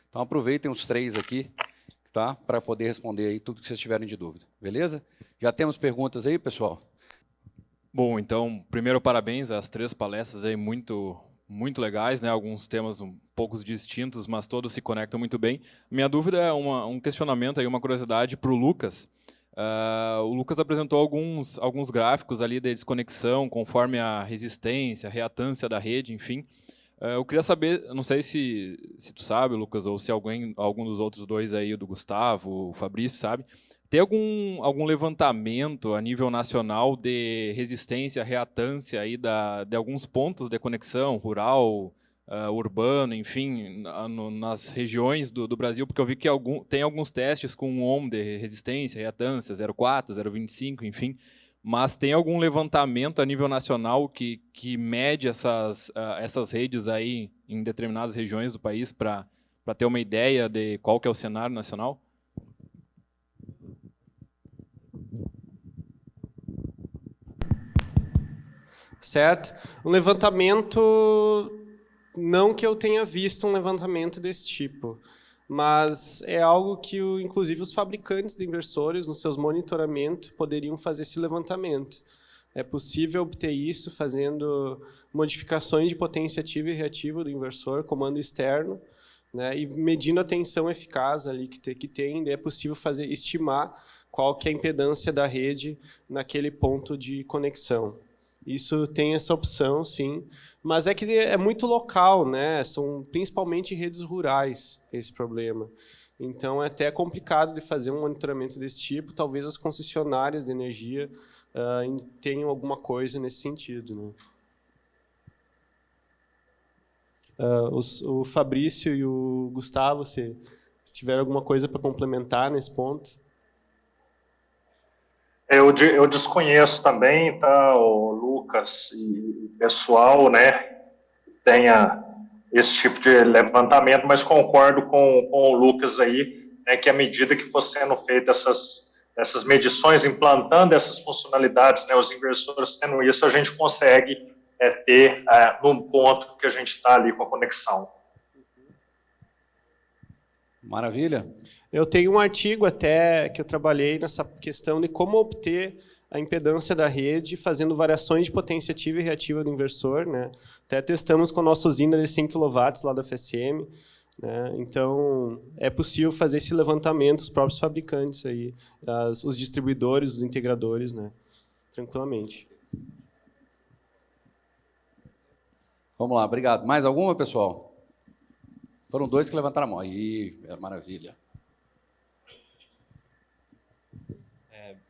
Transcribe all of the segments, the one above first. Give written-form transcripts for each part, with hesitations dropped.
Então, aproveitem os 3 aqui, tá? Para poder responder aí tudo que vocês tiverem de dúvida. Beleza? Já temos perguntas aí, pessoal? Bom, então, primeiro, parabéns às 3 palestras aí, muito legais, né? Alguns temas um pouco distintos, mas todos se conectam muito bem. Minha dúvida é um questionamento, aí, uma curiosidade para o Lucas. O Lucas apresentou alguns gráficos ali de desconexão, conforme a resistência, a reatância da rede, enfim. Eu queria saber, não sei se tu sabe, Lucas, ou se algum dos outros 2 aí, do Gustavo, o Fabrício, sabe? Tem algum levantamento a nível nacional de resistência, reatância aí de alguns pontos de conexão rural, urbano, enfim, nas regiões do Brasil? Porque eu vi que tem alguns testes com um ohm de resistência, reatância, 0,4, 0,25, enfim. Mas tem algum levantamento a nível nacional que mede essas redes aí em determinadas regiões do país para ter uma ideia de qual que é o cenário nacional? Certo? Um levantamento, não que eu tenha visto um levantamento desse tipo, mas é algo que, inclusive, os fabricantes de inversores, nos seus monitoramentos, poderiam fazer esse levantamento. É possível obter isso fazendo modificações de potência ativa e reativa do inversor, comando externo, né, e medindo a tensão eficaz ali que tem, é possível estimar qual que é a impedância da rede naquele ponto de conexão. Isso tem essa opção, sim, mas é que é muito local, né? São principalmente redes rurais esse problema. Então é até complicado de fazer um monitoramento desse tipo. Talvez as concessionárias de energia tenham alguma coisa nesse sentido, né? O Fabrício e o Gustavo, se tiver alguma coisa para complementar nesse ponto. Eu desconheço também, tá, o Lucas e o pessoal, né, tenha esse tipo de levantamento, mas concordo com o Lucas aí, né, que à medida que for sendo feitas essas medições, implantando essas funcionalidades, né, os inversores tendo isso, a gente consegue ter num ponto que a gente está ali com a conexão. Maravilha. Eu tenho um artigo até que eu trabalhei nessa questão de como obter a impedância da rede fazendo variações de potência ativa e reativa do inversor, né? Até testamos com a nossa usina de 100 kW lá da FSM, né? Então, é possível fazer esse levantamento, os próprios fabricantes, aí, os distribuidores, os integradores, né? Tranquilamente. Vamos lá, obrigado. Mais alguma, pessoal? Foram 2 que levantaram a mão. Aí, maravilha.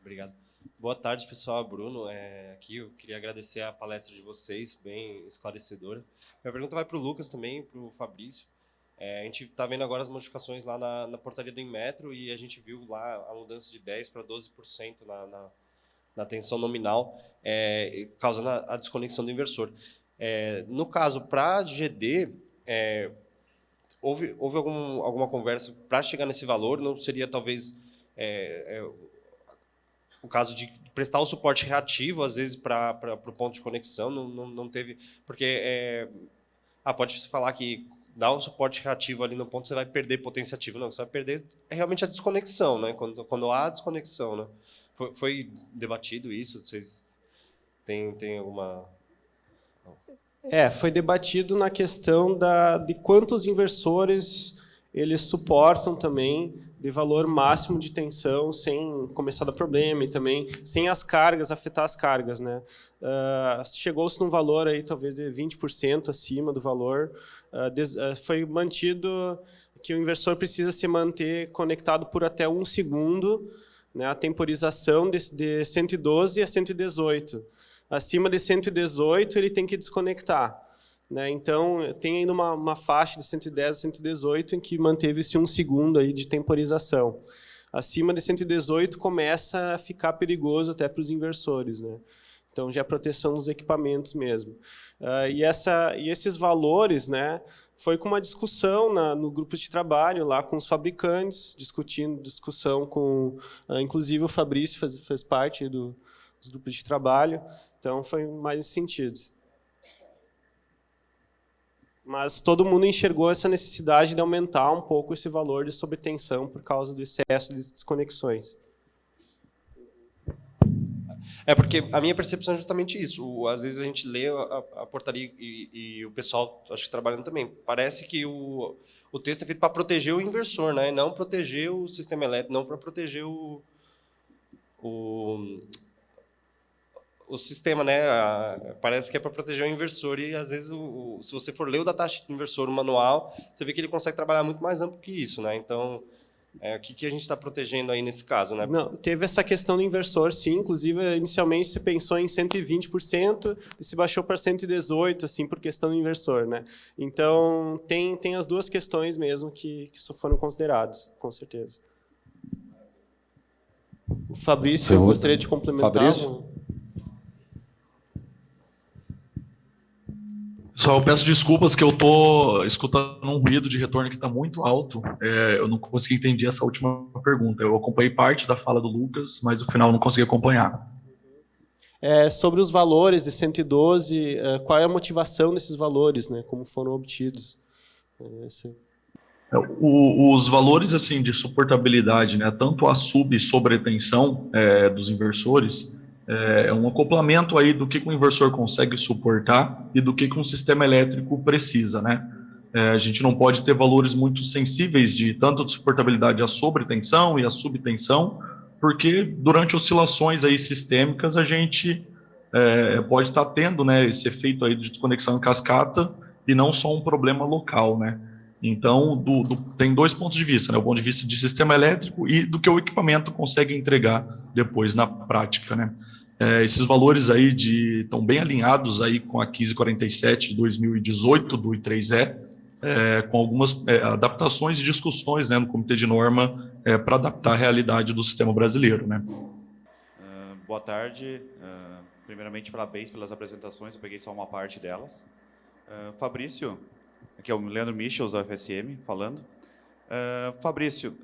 Obrigado. Boa tarde, pessoal. Bruno, aqui eu queria agradecer a palestra de vocês, bem esclarecedora. Minha pergunta vai para o Lucas também, para o Fabrício. A gente está vendo agora as modificações lá na portaria do Inmetro e a gente viu lá a mudança de 10% para 12% na tensão nominal, causando a desconexão do inversor. No caso, para GD, houve alguma conversa para chegar nesse valor? Não seria, talvez, o caso de prestar o suporte reativo, às vezes, para o ponto de conexão? Não teve... Porque pode se falar que dar um suporte reativo ali no ponto, você vai perder potência ativa. Não, você vai perder realmente a desconexão, né? Quando há desconexão, né? Foi debatido isso? Vocês têm alguma... Foi debatido na questão de quantos inversores eles suportam também de valor máximo de tensão sem começar a dar problema e também sem as cargas, afetar as cargas, né? Chegou-se num valor aí talvez de 20% acima do valor. Foi mantido que o inversor precisa se manter conectado por até 1 segundo, né? A temporização de 112 a 118. Acima de 118, ele tem que desconectar, né? Então, tem ainda uma faixa de 110 a 118 em que manteve-se 1 segundo aí de temporização. Acima de 118, começa a ficar perigoso até para os inversores, né? Então, já é proteção dos equipamentos mesmo. E esses valores, né, foi com uma discussão no grupo de trabalho, lá com os fabricantes, discussão com... inclusive, o Fabrício fez parte dos grupos de trabalho. Então, foi mais nesse sentido. Mas todo mundo enxergou essa necessidade de aumentar um pouco esse valor de sobretensão por causa do excesso de desconexões. Porque a minha percepção é justamente isso. Às vezes a gente lê a portaria e o pessoal, acho que trabalhando também, parece que o texto é feito para proteger o inversor, né? Não proteger o sistema elétrico, não para proteger o sistema, né? Parece que é para proteger o inversor e, às vezes, se você for ler o datasheet do inversor, o manual, você vê que ele consegue trabalhar muito mais amplo que isso, né? Então, o que a gente está protegendo aí nesse caso, né? Não, teve essa questão do inversor, sim. Inclusive, inicialmente se pensou em 120% e se baixou para 118%, assim, por questão do inversor, né? Então, tem as duas questões mesmo que só foram consideradas, com certeza. O Fabrício, eu gostaria de complementar. Fabrício? Pessoal, eu peço desculpas que eu estou escutando um ruído de retorno que está muito alto. Eu não consegui entender essa última pergunta. Eu acompanhei parte da fala do Lucas, mas o final não consegui acompanhar. Sobre os valores de 112, qual é a motivação desses valores, né? Como foram obtidos? Os valores assim de suportabilidade, né, tanto a sub e sobretensão dos inversores, é um acoplamento aí do que o inversor consegue suportar e do que um sistema elétrico precisa, né? A gente não pode ter valores muito sensíveis de tanto de suportabilidade à sobretensão e à subtensão, porque durante oscilações aí sistêmicas a gente pode estar tendo, né, esse efeito aí de desconexão em cascata e não só um problema local, né? Então, tem dois pontos de vista, né? O ponto de vista de sistema elétrico e do que o equipamento consegue entregar depois na prática, né? Esses valores aí estão bem alinhados aí com a 1547 de 2018 do I3E, com algumas adaptações e discussões, né, no comitê de norma para adaptar a realidade do sistema brasileiro, né? Boa tarde. Primeiramente, parabéns pelas apresentações, eu peguei só uma parte delas. Fabrício, aqui é o Leandro Michels, da UFSM, falando. Fabrício,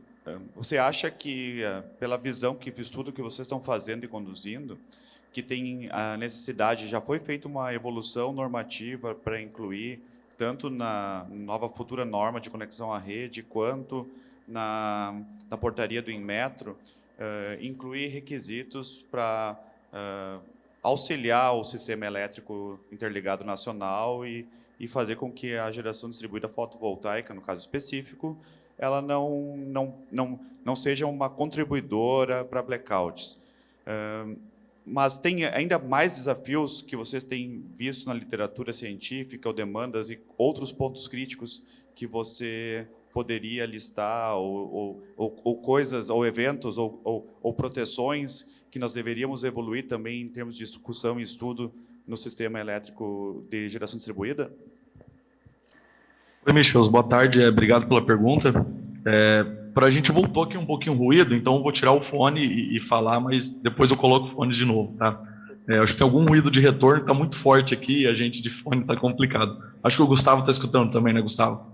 você acha que, pela visão, que o estudo que vocês estão fazendo e conduzindo, que tem a necessidade, já foi feita uma evolução normativa para incluir, tanto na nova futura norma de conexão à rede, quanto na portaria do Inmetro, incluir requisitos para auxiliar o sistema elétrico interligado nacional e fazer com que a geração distribuída fotovoltaica, no caso específico, ela não seja uma contribuidora para blackouts. Mas tem ainda mais desafios que vocês têm visto na literatura científica, ou demandas e outros pontos críticos que você poderia listar, ou coisas, ou eventos, ou proteções que nós deveríamos evoluir também em termos de discussão e estudo no sistema elétrico de geração distribuída? Oi, Michels, boa tarde, obrigado pela pergunta. Para a gente voltou aqui um pouquinho o ruído, então eu vou tirar o fone e falar, mas depois eu coloco o fone de novo, tá? Acho que tem algum ruído de retorno, está muito forte aqui e a gente de fone está complicado. Acho que o Gustavo está escutando também, né, Gustavo?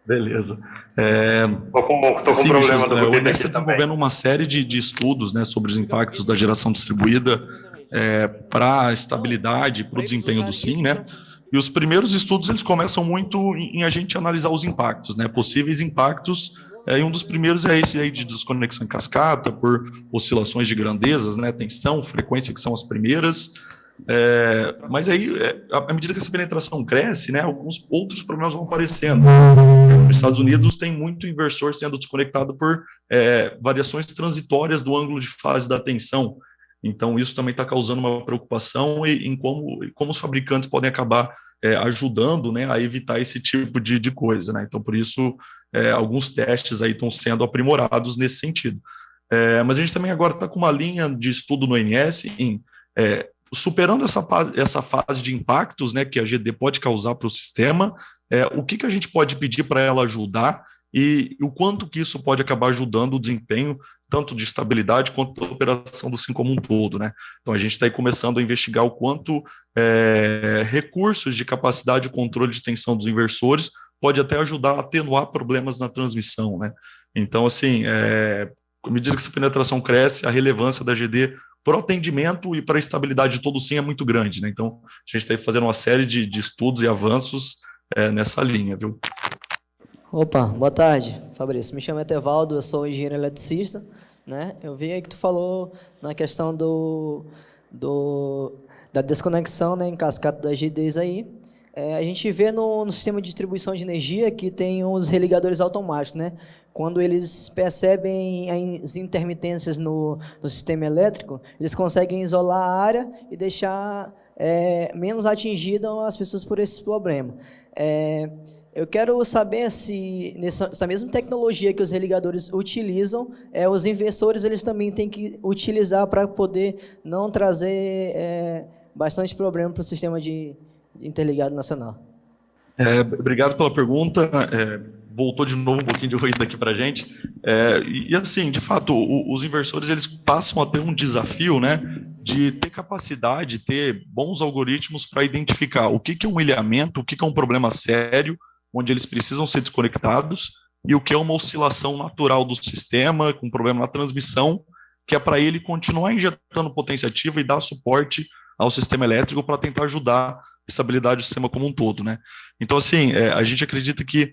Beleza. Tô com Sim, problema do o ruído INES aqui está também. desenvolvendo uma série de estudos, né, sobre os impactos da geração distribuída para a estabilidade, para o desempenho do SIM, né? E os primeiros estudos eles começam muito em a gente analisar os impactos, né? Possíveis impactos. E um dos primeiros é esse aí de desconexão em cascata por oscilações de grandezas, né? Tensão, frequência, que são as primeiras. Mas aí, à medida que essa penetração cresce, né? Alguns outros problemas vão aparecendo. Nos Estados Unidos tem muito inversor sendo desconectado por variações transitórias do ângulo de fase da tensão. Então, isso também está causando uma preocupação em como os fabricantes podem acabar ajudando, né, a evitar esse tipo de coisa, né? Então, por isso, alguns testes aí estão sendo aprimorados nesse sentido. Mas a gente também agora está com uma linha de estudo no ONS superando essa fase de impactos, né, que a GD pode causar para o sistema, o que a gente pode pedir para ela ajudar e o quanto que isso pode acabar ajudando o desempenho tanto de estabilidade quanto da operação do SIM como um todo, né? Então a gente está aí começando a investigar o quanto recursos de capacidade e controle de tensão dos inversores pode até ajudar a atenuar problemas na transmissão, né? Então, assim, à medida que essa penetração cresce, a relevância da GD para o atendimento e para a estabilidade de todo o SIM é muito grande, né? Então, a gente está fazendo uma série de estudos e avanços nessa linha, viu? Opa, boa tarde, Fabrício. Me chamo Etevaldo, eu sou engenheiro eletricista, né? Eu vi aí que tu falou na questão da desconexão, né, em cascata das GDs aí. A gente vê no sistema de distribuição de energia que tem os religadores automáticos, né? Quando eles percebem as intermitências no sistema elétrico, eles conseguem isolar a área e deixar menos atingidas as pessoas por esse problema. Eu quero saber se, nessa mesma tecnologia que os religadores utilizam, os inversores eles também têm que utilizar para poder não trazer bastante problema para o sistema de interligado nacional. Obrigado pela pergunta. Voltou de novo um pouquinho de ruído aqui para a gente. E assim, de fato, os inversores eles passam a ter um desafio, né, de ter capacidade, ter bons algoritmos para identificar o que é um ilhamento, o que é um problema sério, onde eles precisam ser desconectados, e o que é uma oscilação natural do sistema, com problema na transmissão, que é para ele continuar injetando potência ativa e dar suporte ao sistema elétrico para tentar ajudar a estabilidade do sistema como um todo, né? Então, assim, a gente acredita que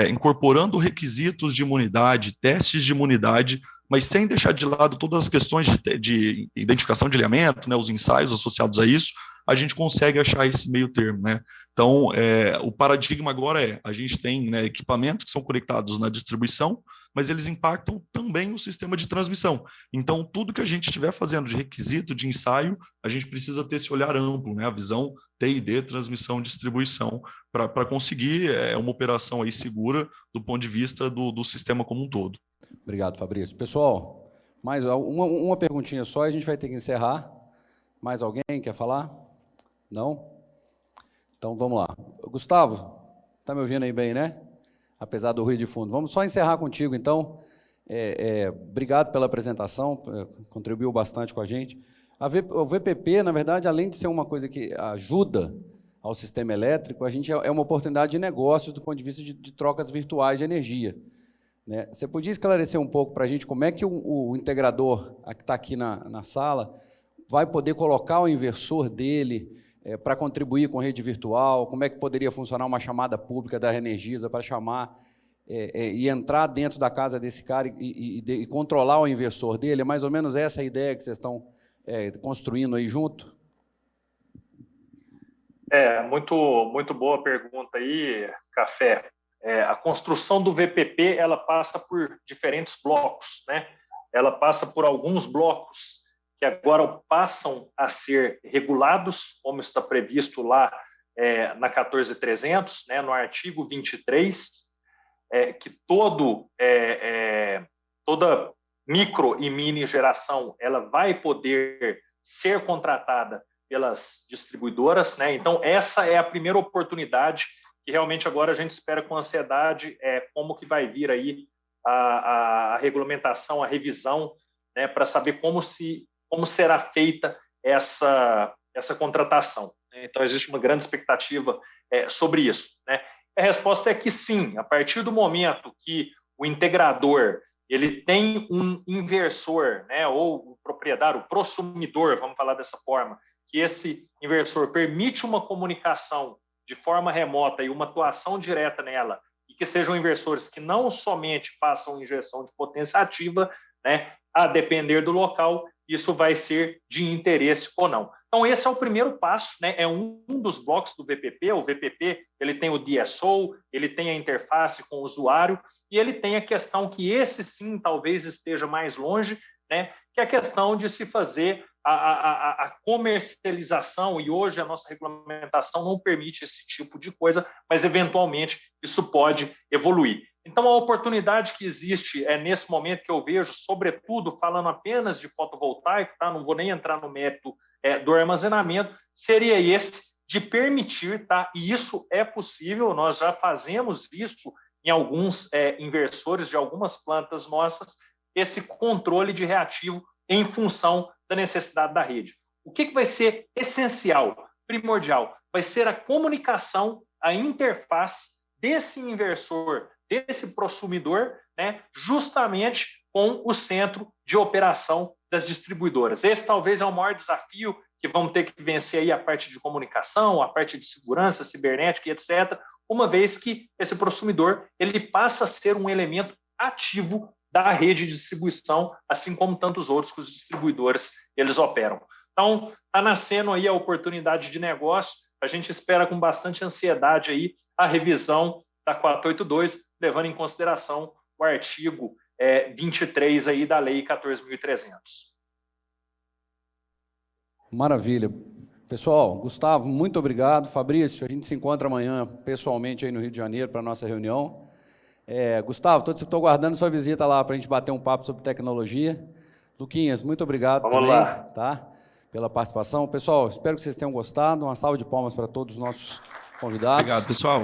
incorporando requisitos de imunidade, testes de imunidade, mas sem deixar de lado todas as questões de identificação de ilhamento, né, os ensaios associados a isso, a gente consegue achar esse meio termo, né? Então, o paradigma agora a gente tem, né, equipamentos que são conectados na distribuição, mas eles impactam também o sistema de transmissão. Então, tudo que a gente estiver fazendo de requisito, de ensaio, a gente precisa ter esse olhar amplo, né, a visão TID, transmissão, distribuição, para conseguir uma operação aí segura do ponto de vista do sistema como um todo. Obrigado, Fabrício. Pessoal, mais uma perguntinha só e a gente vai ter que encerrar. Mais alguém quer falar? Não? Então, vamos lá. Gustavo, está me ouvindo aí bem, né? Apesar do ruído de fundo. Vamos só encerrar contigo, então. Obrigado pela apresentação, contribuiu bastante com a gente. O VPP, na verdade, além de ser uma coisa que ajuda ao sistema elétrico, a gente é uma oportunidade de negócios do ponto de vista de trocas virtuais de energia. Né? Você podia esclarecer um pouco para a gente como é que o integrador que está aqui na sala vai poder colocar o inversor dele para contribuir com rede virtual, como é que poderia funcionar uma chamada pública da Energisa para chamar e entrar dentro da casa desse cara e controlar o inversor dele? É mais ou menos essa a ideia que vocês estão construindo aí junto? Muito boa pergunta aí, Café. A construção do VPP ela passa por diferentes blocos, né? Ela passa por alguns blocos que agora passam a ser regulados, como está previsto lá na 14.300, né, no artigo 23, que toda micro e mini geração ela vai poder ser contratada pelas distribuidoras, né? Então, essa é a primeira oportunidade que realmente agora a gente espera com ansiedade como que vai vir aí a regulamentação, a revisão, né, para saber como será feita essa contratação. Então, existe uma grande expectativa sobre isso, né? A resposta é que sim, a partir do momento que o integrador ele tem um inversor, né, ou o proprietário, o prosumidor, vamos falar dessa forma, que esse inversor permite uma comunicação de forma remota e uma atuação direta nela, e que sejam inversores que não somente façam injeção de potência ativa, né, a depender do local, isso vai ser de interesse ou não. Então, esse é o primeiro passo, né? É um dos blocos do VPP. O VPP ele tem o DSO, ele tem a interface com o usuário, e ele tem a questão que esse sim talvez esteja mais longe, né? Que é a questão de se fazer a comercialização, e hoje a nossa regulamentação não permite esse tipo de coisa, mas eventualmente isso pode evoluir. Então, a oportunidade que existe nesse momento que eu vejo, sobretudo falando apenas de fotovoltaico, tá? Não vou nem entrar no mérito do armazenamento, seria esse de permitir, tá? E isso é possível, nós já fazemos isso em alguns inversores de algumas plantas nossas, esse controle de reativo em função da necessidade da rede. O que vai ser essencial, primordial? Vai ser a comunicação, a interface desse inversor, desse prosumidor, né, justamente com o centro de operação das distribuidoras. Esse talvez é o maior desafio que vamos ter que vencer aí a parte de comunicação, a parte de segurança cibernética e etc., uma vez que esse prosumidor ele passa a ser um elemento ativo da rede de distribuição, assim como tantos outros que os distribuidores eles operam. Então, está nascendo aí a oportunidade de negócio, a gente espera com bastante ansiedade aí a revisão da 482, levando em consideração o artigo 23 aí da Lei 14.300. Maravilha. Pessoal, Gustavo, muito obrigado. Fabrício, a gente se encontra amanhã pessoalmente aí no Rio de Janeiro para a nossa reunião. Gustavo, estou guardando sua visita lá para a gente bater um papo sobre tecnologia. Luquinhas, muito obrigado Vamos também, lá. tá? Pela participação. Pessoal, espero que vocês tenham gostado. Uma salva de palmas para todos os nossos convidados. Obrigado, pessoal.